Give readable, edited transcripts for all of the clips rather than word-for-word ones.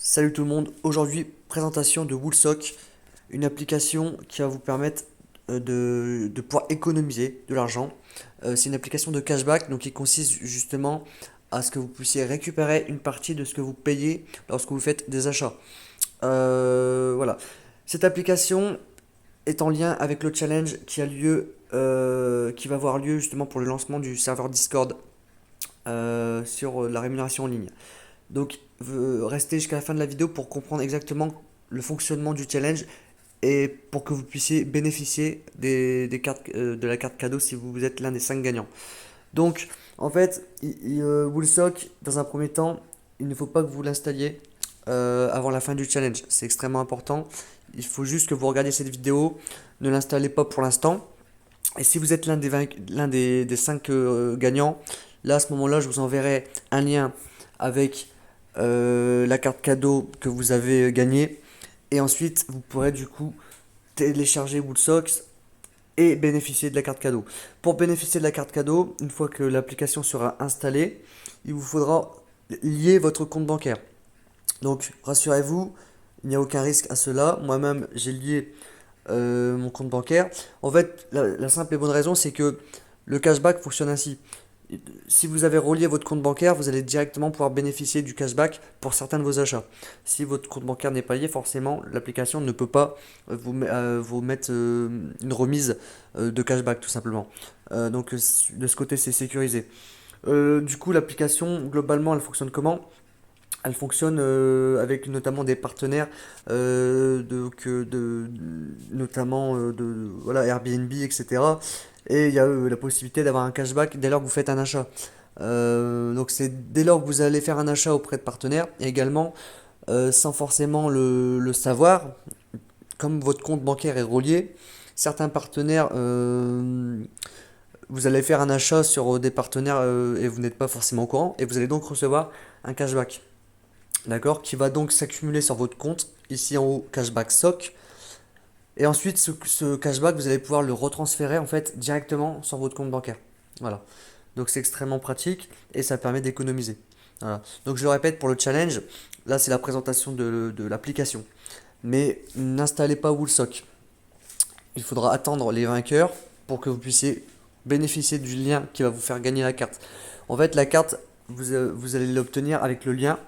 Salut tout le monde, aujourd'hui présentation de Woolsock, une application qui va vous permettre de pouvoir économiser de l'argent. C'est une application de cashback donc qui consiste justement à ce que vous puissiez récupérer une partie de ce que vous payez lorsque vous faites des achats. Voilà. Cette application est en lien avec le challenge qui va avoir lieu justement pour le lancement du serveur Discord sur la rémunération en ligne. Donc, restez jusqu'à la fin de la vidéo pour comprendre exactement le fonctionnement du challenge et pour que vous puissiez bénéficier des cartes, de la carte cadeau si vous êtes l'un des 5 gagnants. Donc, en fait, Woolsock, dans un premier temps, il ne faut pas que vous l'installiez avant la fin du challenge. C'est extrêmement important. Il faut juste que vous regardiez cette vidéo. Ne l'installez pas pour l'instant. Et si vous êtes l'un des 5 gagnants, là, à ce moment-là, je vous enverrai un lien avec la carte cadeau que vous avez gagnée. Et ensuite, vous pourrez du coup télécharger Woolsocks et bénéficier de la carte cadeau. Pour bénéficier de la carte cadeau, une fois que l'application sera installée, il vous faudra lier votre compte bancaire. Donc, rassurez-vous, il n'y a aucun risque à cela. Moi-même, j'ai lié mon compte bancaire. En fait, la simple et bonne raison, c'est que le cashback fonctionne ainsi. Si vous avez relié votre compte bancaire, vous allez directement pouvoir bénéficier du cashback pour certains de vos achats. Si votre compte bancaire n'est pas lié, forcément, l'application ne peut pas vous mettre une remise de cashback, tout simplement. Donc, de ce côté, c'est sécurisé. Du coup, l'application, globalement, elle fonctionne comment? Elle fonctionne avec notamment des partenaires notamment voilà, Airbnb, etc. Et il y a la possibilité d'avoir un cashback dès lors que vous faites un achat. Donc c'est dès lors que vous allez faire un achat auprès de partenaires et également sans forcément le savoir, comme votre compte bancaire est relié, certains partenaires, vous allez faire un achat sur des partenaires et vous n'êtes pas forcément au courant et vous allez donc recevoir un cashback. D'accord, qui va donc s'accumuler sur votre compte, ici en haut, cashback SOC. Et ensuite, ce cashback, vous allez pouvoir le retransférer en fait directement sur votre compte bancaire. Voilà. Donc c'est extrêmement pratique et ça permet d'économiser. Voilà. Donc je le répète pour le challenge, là c'est la présentation de l'application. Mais n'installez pas Woolsock. Il faudra attendre les vainqueurs pour que vous puissiez bénéficier du lien qui va vous faire gagner la carte. En fait, la carte, vous allez l'obtenir avec le lien.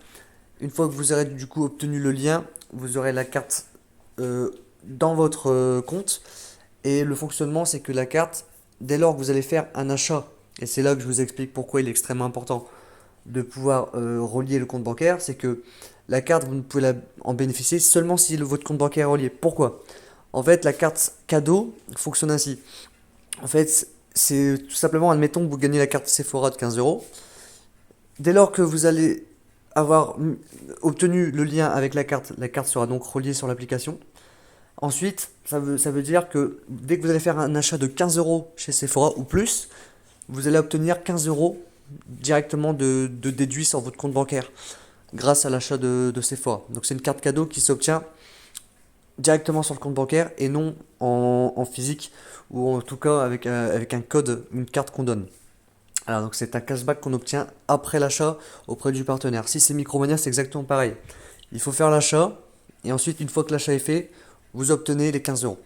Une fois que vous aurez du coup obtenu le lien, vous aurez la carte euh, dans votre compte. Et le fonctionnement, c'est que la carte, dès lors que vous allez faire un achat, et c'est là que je vous explique pourquoi il est extrêmement important de pouvoir relier le compte bancaire, c'est que la carte, vous ne pouvez en bénéficier seulement si votre compte bancaire est relié. Pourquoi? En fait, la carte cadeau fonctionne ainsi. En fait, c'est tout simplement, admettons que vous gagnez la carte Sephora de 15 euros. Dès lors que vous allez avoir obtenu le lien avec la carte sera donc reliée sur l'application. Ensuite, ça veut dire que dès que vous allez faire un achat de 15 euros chez Sephora ou plus, vous allez obtenir 15 euros directement de déduit sur votre compte bancaire grâce à l'achat de Sephora. Donc c'est une carte cadeau qui s'obtient directement sur le compte bancaire et non en physique ou en tout cas avec un code, une carte qu'on donne. Alors, donc c'est un cashback qu'on obtient après l'achat auprès du partenaire. Si c'est Micromania, c'est exactement pareil. Il faut faire l'achat et ensuite, une fois que l'achat est fait, vous obtenez les 15 euros,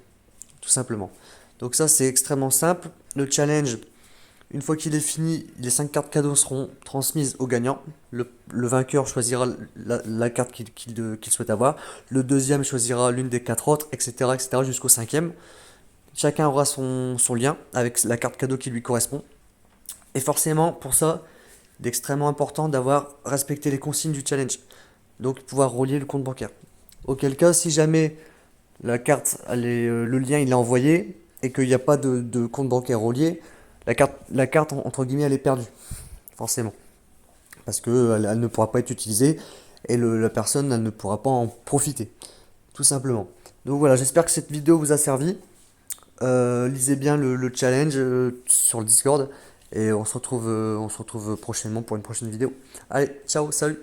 tout simplement. Donc ça, c'est extrêmement simple. Le challenge, une fois qu'il est fini, les 5 cartes cadeaux seront transmises au gagnant. Le vainqueur choisira la carte qu'il souhaite avoir. Le deuxième choisira l'une des 4 autres, etc., etc., jusqu'au cinquième. Chacun aura son lien avec la carte cadeau qui lui correspond. Et forcément, pour ça, il est extrêmement important d'avoir respecté les consignes du challenge. Donc, pouvoir relier le compte bancaire. Auquel cas, si jamais le lien il est envoyé et qu'il n'y a pas de compte bancaire relié, la carte entre guillemets, elle est perdue. Forcément. Parce qu'elle ne pourra pas être utilisée et la personne elle ne pourra pas en profiter. Tout simplement. Donc voilà, j'espère que cette vidéo vous a servi. Lisez bien le challenge sur le Discord et on se retrouve prochainement pour une prochaine vidéo. Allez, ciao, salut!